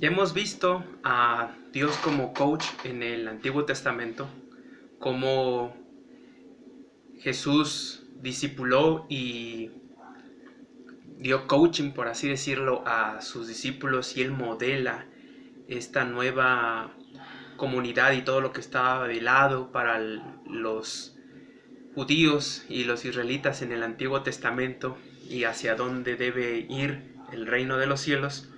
Ya hemos visto a Dios como coach en el Antiguo Testamento, como Jesús discipuló y dio coaching, por así decirlo, a sus discípulos y él modela esta nueva comunidad y todo lo que estaba velado para los judíos y los israelitas en el Antiguo Testamento y hacia dónde debe ir el reino de los cielos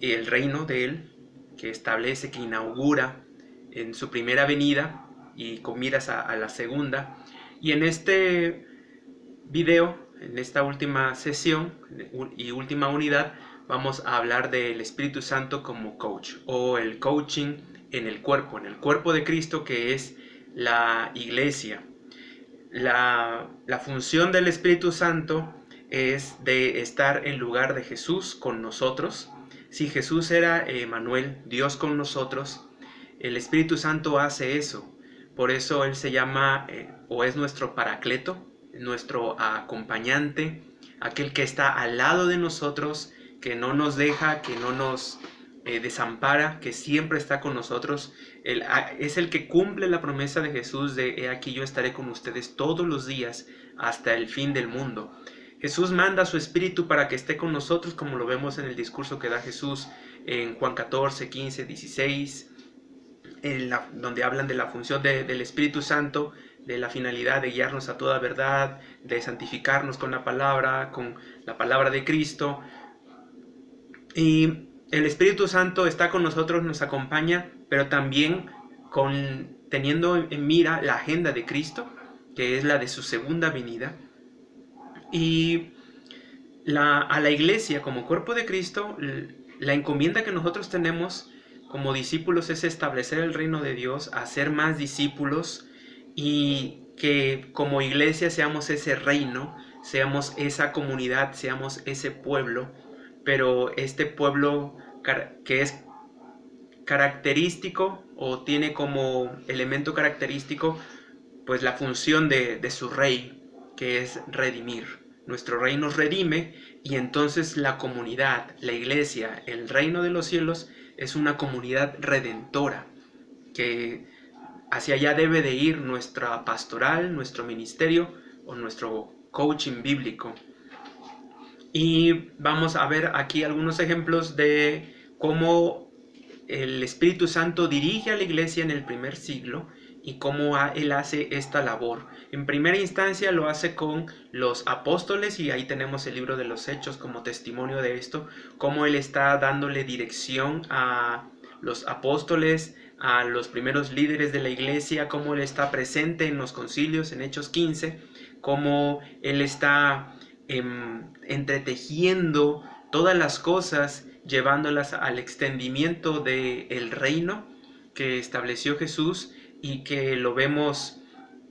y el reino de él, que establece, que inaugura en su primera venida y con miras a la segunda. Y en este video, en esta última sesión y última unidad, vamos a hablar del Espíritu Santo como coach o el coaching en el cuerpo de Cristo, que es la iglesia. La función del Espíritu Santo es de estar en lugar de Jesús con nosotros. Si Jesús era Emmanuel, Dios con nosotros, el Espíritu Santo hace eso. Por eso Él se llama o es nuestro paracleto, nuestro acompañante, aquel que está al lado de nosotros, que no nos deja, que no nos desampara, que siempre está con nosotros. Es el que cumple la promesa de Jesús de he aquí yo estaré con ustedes todos los días hasta el fin del mundo. Jesús manda a su Espíritu para que esté con nosotros, como lo vemos en el discurso que da Jesús en Juan 14, 15, 16, donde hablan de la función del Espíritu Santo, de la finalidad de guiarnos a toda verdad, de santificarnos con la palabra de Cristo. Y el Espíritu Santo está con nosotros, nos acompaña, pero también teniendo en mira la agenda de Cristo, que es la de su segunda venida. Y a la iglesia como cuerpo de Cristo, la encomienda que nosotros tenemos como discípulos es establecer el reino de Dios, hacer más discípulos y que como iglesia seamos ese reino, seamos esa comunidad, seamos ese pueblo, pero este pueblo que es característico o tiene como elemento característico pues la función de su rey, que es redimir. Nuestro rey nos redime y entonces la comunidad, la iglesia, el reino de los cielos es una comunidad redentora, que hacia allá debe de ir nuestra pastoral, nuestro ministerio o nuestro coaching bíblico. Y vamos a ver aquí algunos ejemplos de cómo el Espíritu Santo dirige a la iglesia en el primer siglo y cómo él hace esta labor. En primera instancia lo hace con los apóstoles y ahí tenemos el libro de los Hechos como testimonio de esto, cómo él está dándole dirección a los apóstoles, a los primeros líderes de la iglesia, cómo él está presente en los concilios en Hechos 15, cómo él está entretejiendo todas las cosas, llevándolas al extendimiento del reino que estableció Jesús y que lo vemos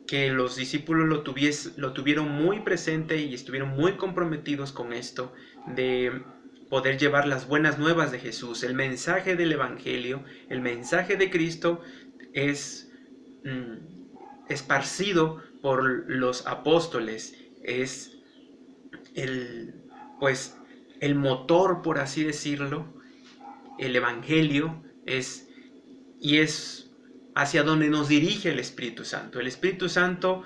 que los discípulos lo tuvieron muy presente y estuvieron muy comprometidos con esto de poder llevar las buenas nuevas de Jesús. El mensaje del Evangelio, el mensaje de Cristo es esparcido por los apóstoles, es pues el motor, por así decirlo, el Evangelio es hacia donde nos dirige el Espíritu Santo. El Espíritu Santo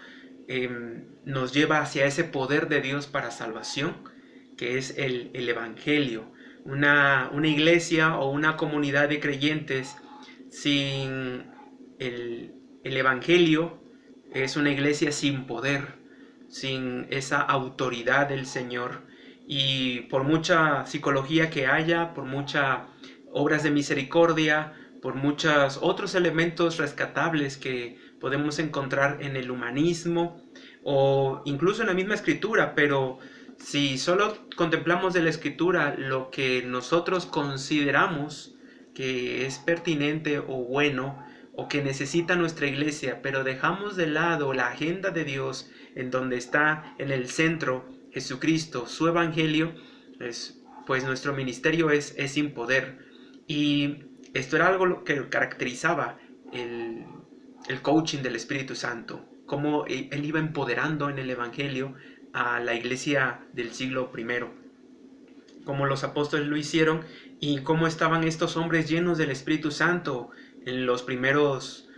nos lleva hacia ese poder de Dios para salvación, que es el Evangelio. Una iglesia o una comunidad de creyentes sin el Evangelio es una iglesia sin poder, sin esa autoridad del Señor. Y por mucha psicología que haya, por muchas obras de misericordia, por muchos otros elementos rescatables que podemos encontrar en el humanismo o incluso en la misma escritura, pero si solo contemplamos de la escritura lo que nosotros consideramos que es pertinente o bueno o que necesita nuestra iglesia, pero dejamos de lado la agenda de Dios en donde está en el centro Jesucristo, su evangelio, pues nuestro ministerio es sin poder. Y esto era algo que caracterizaba el coaching del Espíritu Santo, cómo él iba empoderando en el evangelio a la iglesia del siglo I, como los apóstoles lo hicieron y cómo estaban estos hombres llenos del Espíritu Santo. En los primeros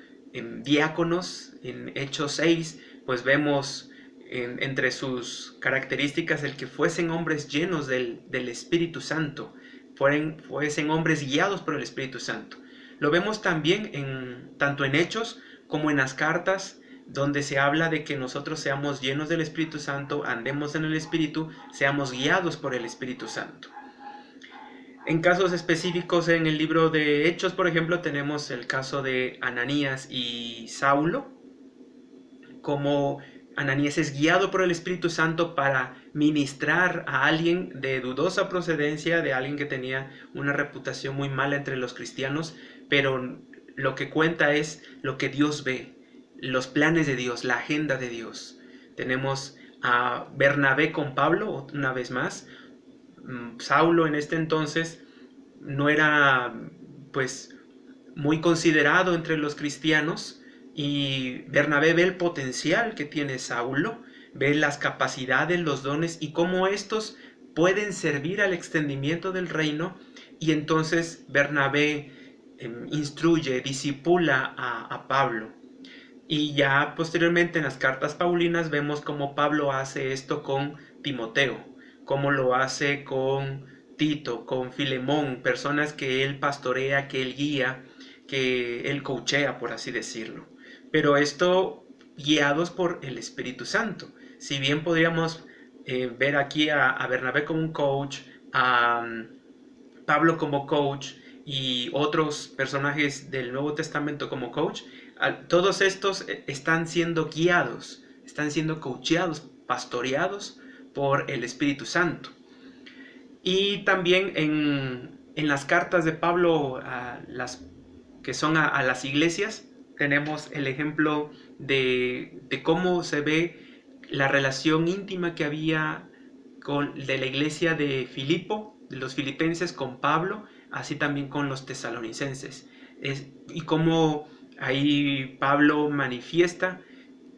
diáconos, en Hechos 6, pues vemos entre sus características el que fuesen hombres llenos del Espíritu Santo, fuesen hombres guiados por el Espíritu Santo. Lo vemos también tanto en Hechos como en las cartas, donde se habla de que nosotros seamos llenos del Espíritu Santo, andemos en el Espíritu, seamos guiados por el Espíritu Santo. En casos específicos en el libro de Hechos, por ejemplo, tenemos el caso de Ananías y Saulo, como Ananías es guiado por el Espíritu Santo para ministrar a alguien de dudosa procedencia, de alguien que tenía una reputación muy mala entre los cristianos, pero lo que cuenta es lo que Dios ve, los planes de Dios, la agenda de Dios. Tenemos a Bernabé con Pablo, una vez más. Saulo en este entonces no era pues muy considerado entre los cristianos, y Bernabé ve el potencial que tiene Saulo, ve las capacidades, los dones y cómo estos pueden servir al extendimiento del reino, y entonces Bernabé instruye, discipula a Pablo. Y ya posteriormente en las cartas paulinas vemos cómo Pablo hace esto con Timoteo, cómo lo hace con Tito, con Filemón, personas que él pastorea, que él guía, que él coachea, por así decirlo. Pero esto guiados por el Espíritu Santo. Si bien podríamos ver aquí a Bernabé como un coach, a Pablo como coach y otros personajes del Nuevo Testamento como coach, todos estos están siendo guiados, están siendo coacheados, pastoreados por el Espíritu Santo. Y también en las cartas de Pablo, que son a las iglesias, tenemos el ejemplo de cómo se ve la relación íntima que había de la iglesia de Filipo, de los filipenses con Pablo, así también con los tesalonicenses. Y cómo ahí Pablo manifiesta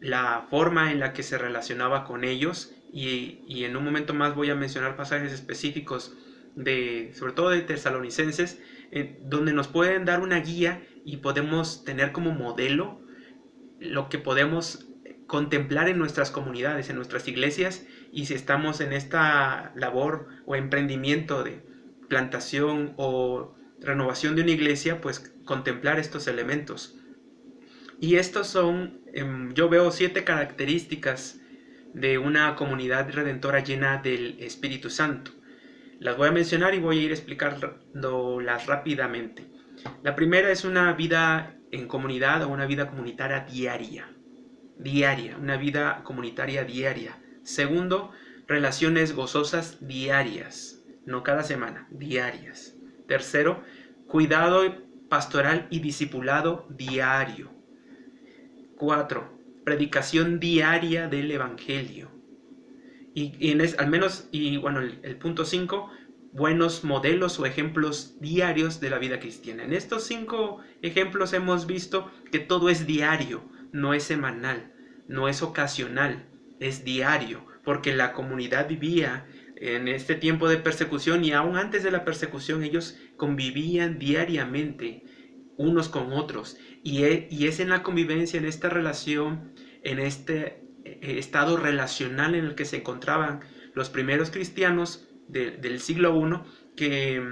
la forma en la que se relacionaba con ellos, y en un momento más voy a mencionar pasajes específicos sobre todo de tesalonicenses, donde nos pueden dar una guía y podemos tener como modelo lo que podemos contemplar en nuestras comunidades, en nuestras iglesias, y si estamos en esta labor o emprendimiento de plantación o renovación de una iglesia, pues contemplar estos elementos. Y estos son, yo veo 7 características de una comunidad redentora llena del Espíritu Santo. Las voy a mencionar y voy a ir explicándolas rápidamente. La primera es una vida en comunidad o una vida comunitaria diaria, una vida comunitaria diaria. Segundo, relaciones gozosas diarias, no cada semana, diarias. Tercero, cuidado pastoral y discipulado diario. 4. Predicación diaria del Evangelio. El punto 5, buenos modelos o ejemplos diarios de la vida cristiana. En estos 5 ejemplos hemos visto que todo es diario, no es semanal, no es ocasional, es diario, porque la comunidad vivía en este tiempo de persecución, y aún antes de la persecución ellos convivían diariamente unos con otros, y es en la convivencia, en esta relación, en este estado relacional en el que se encontraban los primeros cristianos del siglo I, que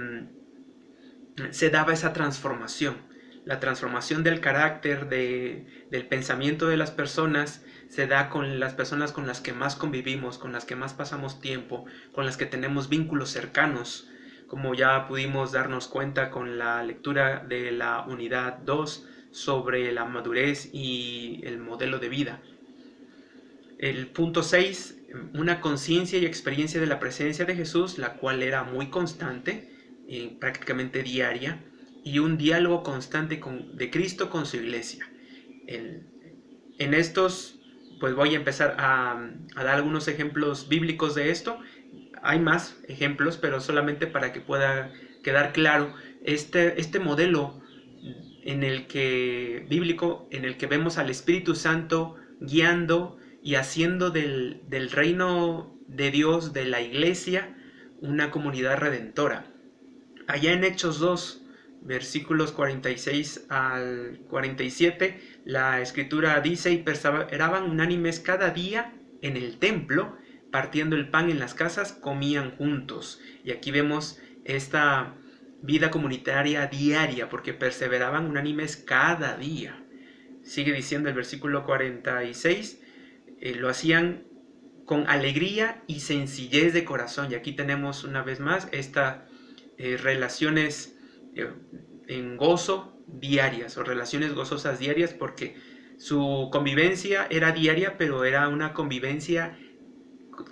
se daba esa transformación, la transformación del carácter, del pensamiento de las personas. Se da con las personas con las que más convivimos, con las que más pasamos tiempo, con las que tenemos vínculos cercanos, como ya pudimos darnos cuenta con la lectura de la unidad 2 sobre la madurez y el modelo de vida. El punto 6, una conciencia y experiencia de la presencia de Jesús, la cual era muy constante, prácticamente diaria, y un diálogo constante de Cristo con su iglesia. En estos, pues voy a empezar a dar algunos ejemplos bíblicos de esto. Hay más ejemplos, pero solamente para que pueda quedar claro este modelo bíblico, en el que vemos al Espíritu Santo guiando y haciendo del reino de Dios, de la iglesia, una comunidad redentora. Allá en Hechos 2, versículos 46 al 47, la escritura dice: y perseveraban unánimes cada día en el templo, partiendo el pan en las casas, comían juntos. Y aquí vemos esta vida comunitaria diaria, porque perseveraban unánimes cada día. Sigue diciendo el versículo 46, lo hacían con alegría y sencillez de corazón. Y aquí tenemos una vez más estas relaciones en gozo diarias, o relaciones gozosas diarias, porque su convivencia era diaria, pero era una convivencia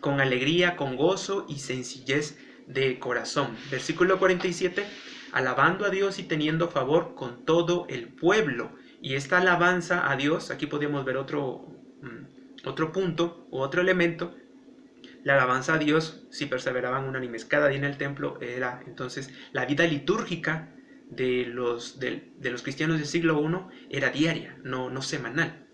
con alegría, con gozo y sencillez de corazón. Versículo 47, alabando a Dios y teniendo favor con todo el pueblo. Y esta alabanza a Dios, aquí podemos ver otro punto o otro elemento. La alabanza a Dios, si perseveraban unánimes cada día en el templo, era entonces la vida litúrgica de los cristianos del siglo I, era diaria, no semanal.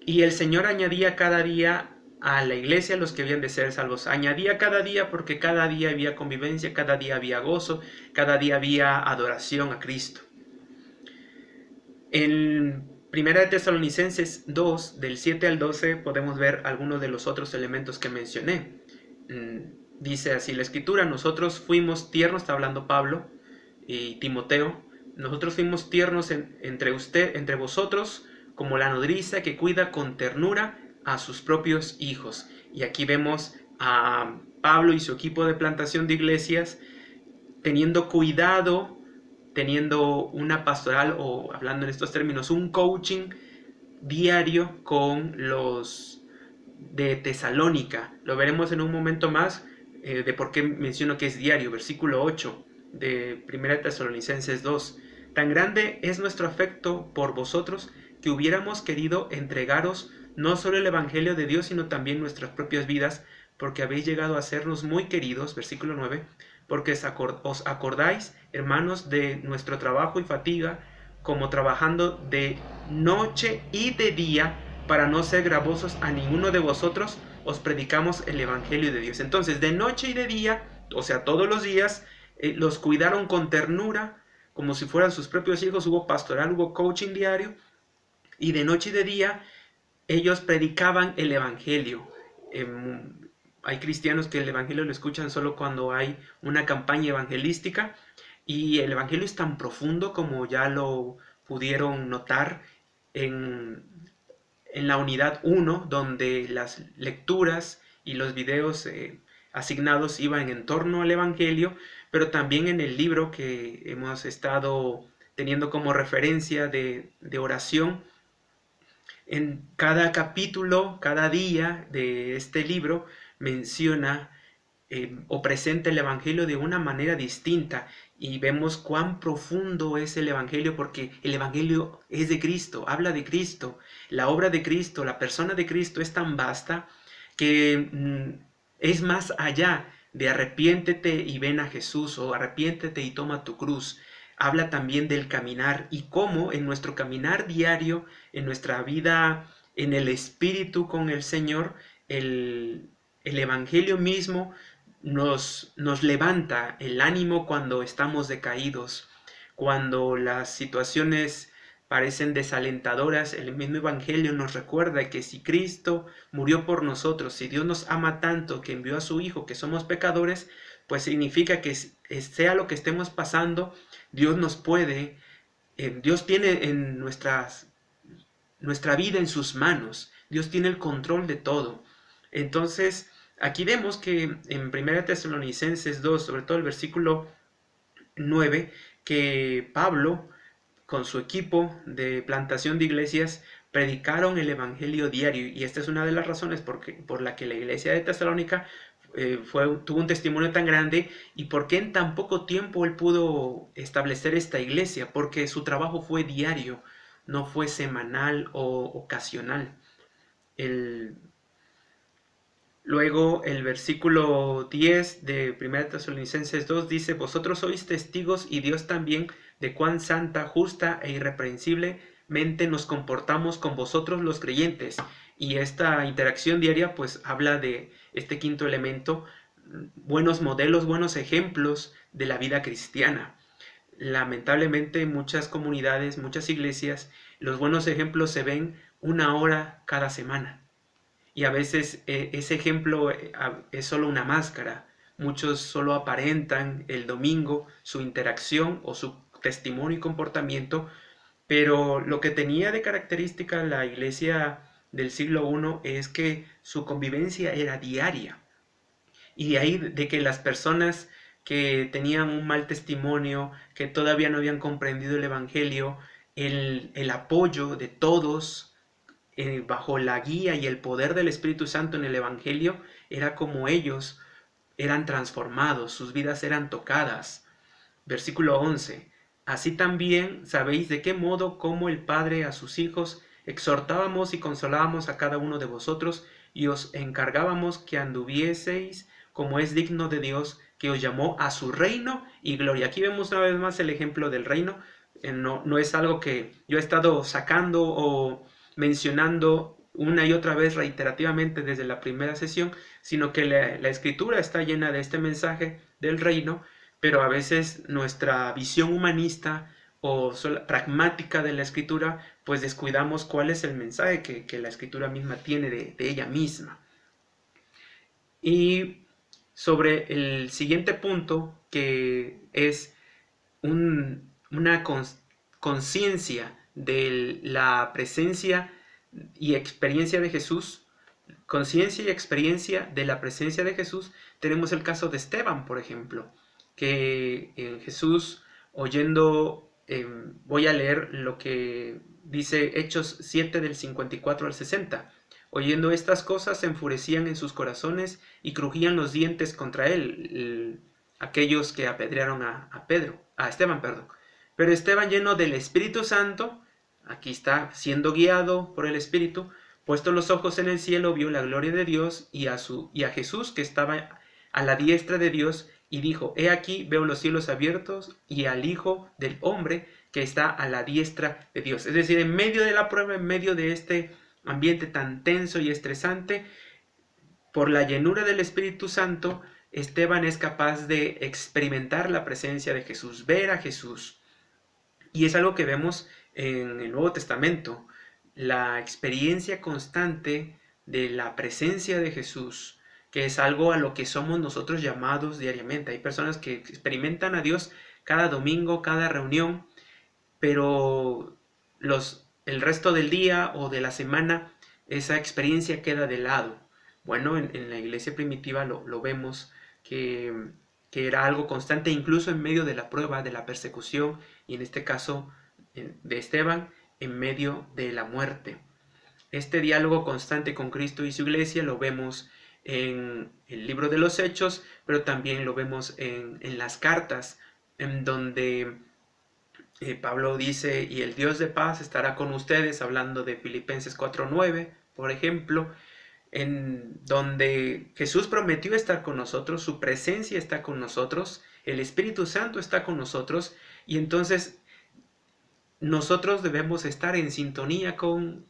Y el Señor añadía cada día a la iglesia los que habían de ser salvos. Añadía cada día porque cada día había convivencia, cada día había gozo, cada día había adoración a Cristo. En 1 Tesalonicenses 2, del 7 al 12, podemos ver algunos de los otros elementos que mencioné. Dice así la escritura: nosotros fuimos tiernos, está hablando Pablo y Timoteo, nosotros fuimos tiernos entre vosotros, como la nodriza que cuida con ternura a sus propios hijos. Y aquí vemos a Pablo y su equipo de plantación de iglesias teniendo cuidado, teniendo una pastoral, o hablando en estos términos, un coaching diario con los de Tesalónica. Lo veremos en un momento más de por qué menciono que es diario. Versículo 8 de 1 Tesalonicenses 2. Tan grande es nuestro afecto por vosotros que hubiéramos querido entregaros no solo el Evangelio de Dios, sino también nuestras propias vidas, porque habéis llegado a sernos muy queridos. Versículo 9. Porque os acordáis, hermanos, de nuestro trabajo y fatiga, como trabajando de noche y de día, para no ser gravosos a ninguno de vosotros, os predicamos el Evangelio de Dios. Entonces, de noche y de día, o sea, todos los días, los cuidaron con ternura, como si fueran sus propios hijos. Hubo pastoral, hubo coaching diario, y de noche y de día ellos predicaban el Evangelio. Hay cristianos que el Evangelio lo escuchan solo cuando hay una campaña evangelística, y el Evangelio es tan profundo, como ya lo pudieron notar en la unidad 1, donde las lecturas y los videos asignados iban en torno al Evangelio, pero también en el libro que hemos estado teniendo como referencia de oración. En cada capítulo, cada día de este libro menciona o presenta el Evangelio de una manera distinta, y vemos cuán profundo es el Evangelio, porque el Evangelio es de Cristo, habla de Cristo, la obra de Cristo, la persona de Cristo es tan vasta que es más allá de arrepiéntete y ven a Jesús, o arrepiéntete y toma tu cruz. Habla también del caminar, y cómo en nuestro caminar diario, en nuestra vida en el Espíritu con el Señor, el Evangelio mismo nos levanta el ánimo cuando estamos decaídos, cuando las situaciones parecen desalentadoras. El mismo Evangelio nos recuerda que si Cristo murió por nosotros, si Dios nos ama tanto que envió a su Hijo, que somos pecadores, pues significa que sea lo que estemos pasando, Dios nos puede, Dios tiene en nuestra vida en sus manos, Dios tiene el control de todo. Entonces, aquí vemos que en 1 Tesalonicenses 2, sobre todo el versículo 9, que Pablo, con su equipo de plantación de iglesias, predicaron el Evangelio diario, y esta es una de las razones por la que la iglesia de Tesalónica tuvo un testimonio tan grande, y por qué en tan poco tiempo él pudo establecer esta iglesia, porque su trabajo fue diario, no fue semanal o ocasional. Luego el versículo 10 de 1 Tesalonicenses 2 dice: vosotros sois testigos, y Dios también, de cuán santa, justa e irreprensiblemente nos comportamos con vosotros los creyentes. Y esta interacción diaria pues habla de este quinto elemento, buenos modelos, buenos ejemplos de la vida cristiana. Lamentablemente en muchas comunidades, muchas iglesias, los buenos ejemplos se ven una hora cada semana. Y a veces ese ejemplo es solo una máscara. Muchos solo aparentan el domingo su interacción o su testimonio y comportamiento, pero lo que tenía de característica la iglesia del siglo I es que su convivencia era diaria. Y de ahí de que las personas que tenían un mal testimonio, que todavía no habían comprendido el Evangelio, el apoyo de todos bajo la guía y el poder del Espíritu Santo en el Evangelio, era como ellos eran transformados, sus vidas eran tocadas. Versículo 11. Así también sabéis de qué modo como el Padre a sus hijos exhortábamos y consolábamos a cada uno de vosotros y os encargábamos que anduvieseis como es digno de Dios, que os llamó a su reino y gloria. Aquí vemos una vez más el ejemplo del reino. No es algo que yo he estado sacando o mencionando una y otra vez reiterativamente desde la primera sesión, sino que la escritura está llena de este mensaje del reino, pero a veces nuestra visión humanista o pragmática de la escritura, pues descuidamos cuál es el mensaje que la escritura misma tiene de ella misma. Y sobre el siguiente punto, que es una conciencia de la presencia y experiencia de Jesús, conciencia y experiencia de la presencia de Jesús, tenemos el caso de Esteban, por ejemplo, que Jesús, oyendo, voy a leer lo que dice Hechos 7 del 54 al 60. Oyendo estas cosas se enfurecían en sus corazones y crujían los dientes contra él, aquellos que apedrearon a Esteban, perdón. Pero Esteban, lleno del Espíritu Santo, aquí está siendo guiado por el Espíritu, puesto los ojos en el cielo, vio la gloria de Dios y a Jesús que estaba a la diestra de Dios, y dijo: He aquí, veo los cielos abiertos y al Hijo del Hombre que está a la diestra de Dios. Es decir, en medio de la prueba, en medio de este ambiente tan tenso y estresante, por la llenura del Espíritu Santo, Esteban es capaz de experimentar la presencia de Jesús, ver a Jesús. Y es algo que vemos en el Nuevo Testamento, la experiencia constante de la presencia de Jesús, que es algo a lo que somos nosotros llamados diariamente. Hay personas que experimentan a Dios cada domingo, cada reunión, pero el resto del día o de la semana esa experiencia queda de lado. Bueno, en la iglesia primitiva lo vemos que era algo constante, incluso en medio de la prueba, de la persecución, y en este caso de Esteban, en medio de la muerte. Este diálogo constante con Cristo y su iglesia lo vemos en el libro de los Hechos, pero también lo vemos en las cartas, en donde Pablo dice: y el Dios de paz estará con ustedes, hablando de Filipenses 4:9, por ejemplo, en donde Jesús prometió estar con nosotros, su presencia está con nosotros, el Espíritu Santo está con nosotros, y entonces nosotros debemos estar en sintonía con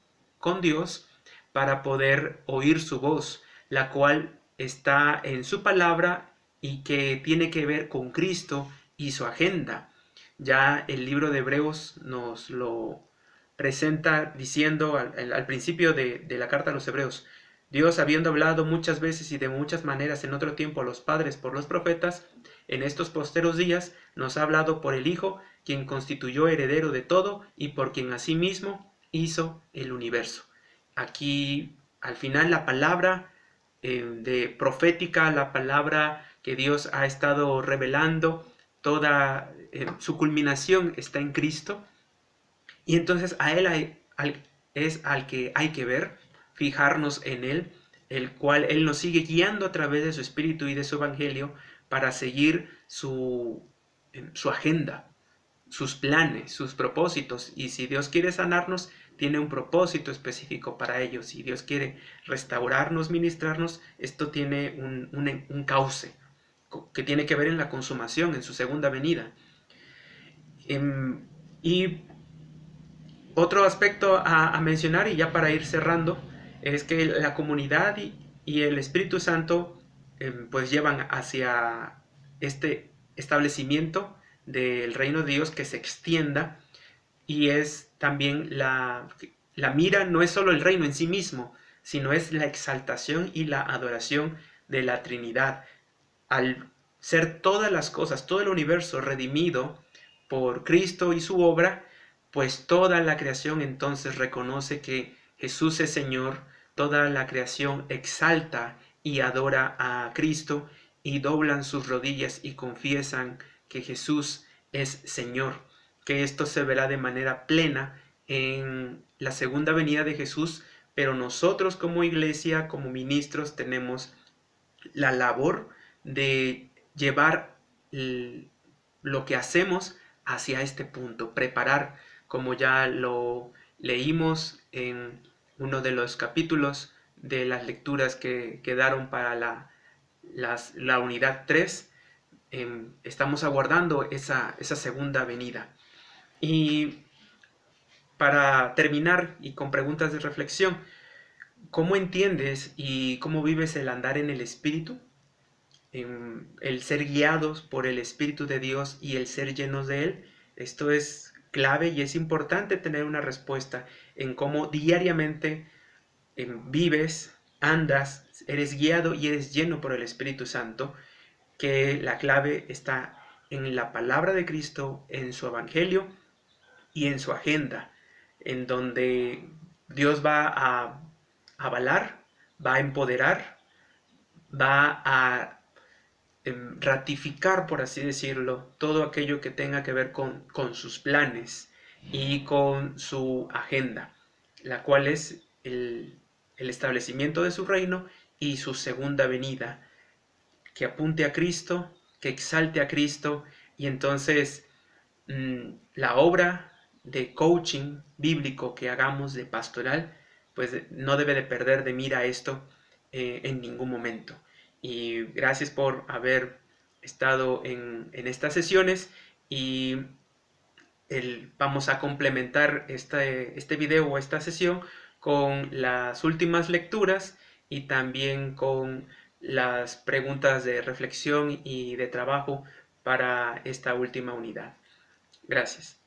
Dios para poder oír su voz, la cual está en su palabra y que tiene que ver con Cristo y su agenda. Ya el libro de Hebreos nos lo presenta diciendo al principio de la carta a los Hebreos: Dios, habiendo hablado muchas veces y de muchas maneras en otro tiempo a los padres por los profetas, en estos posteros días nos ha hablado por el Hijo, quien constituyó heredero de todo y por quien asimismo hizo el universo. Aquí al final la palabra de profética, la palabra que Dios ha estado revelando, toda su culminación está en Cristo, y entonces a Él es al que hay que ver, fijarnos en Él, el cual Él nos sigue guiando a través de su Espíritu y de su Evangelio para seguir su agenda, sus planes, sus propósitos. Y si Dios quiere sanarnos, tiene un propósito específico para ello. Si Dios quiere restaurarnos, ministrarnos, esto tiene un cauce que tiene que ver en la consumación, en su segunda venida. Y otro aspecto a mencionar, y ya para ir cerrando, es que la comunidad y el Espíritu Santo pues llevan hacia este establecimiento del reino de Dios que se extienda, y es también la mira no es solo el reino en sí mismo, sino es la exaltación y la adoración de la Trinidad. Al ser todas las cosas, todo el universo redimido por Cristo y su obra, pues toda la creación entonces reconoce que Jesús es Señor, toda la creación exalta y adora a Cristo y doblan sus rodillas y confiesan que Jesús es Señor, que esto se verá de manera plena en la segunda venida de Jesús, pero nosotros como iglesia, como ministros, tenemos la labor de llevar lo que hacemos hacia este punto, preparar, como ya lo leímos en uno de los capítulos de las lecturas que quedaron para la unidad 3. Estamos aguardando esa segunda venida. Y para terminar y con preguntas de reflexión, ¿cómo entiendes y cómo vives el andar en el Espíritu? El ser guiados por el Espíritu de Dios y el ser llenos de Él. Esto es clave y es importante tener una respuesta en cómo diariamente vives, andas, eres guiado y eres lleno por el Espíritu Santo, que la clave está en la palabra de Cristo, en su evangelio y en su agenda, en donde Dios va a avalar, va a empoderar, va a ratificar, por así decirlo, todo aquello que tenga que ver con sus planes y con su agenda, la cual es el establecimiento de su reino y su segunda venida, que apunte a Cristo, que exalte a Cristo, y entonces la obra de coaching bíblico que hagamos, de pastoral, pues no debe de perder de mira esto en ningún momento. Y gracias por haber estado en estas sesiones, y vamos a complementar este video o esta sesión con las últimas lecturas y también con las preguntas de reflexión y de trabajo para esta última unidad. Gracias.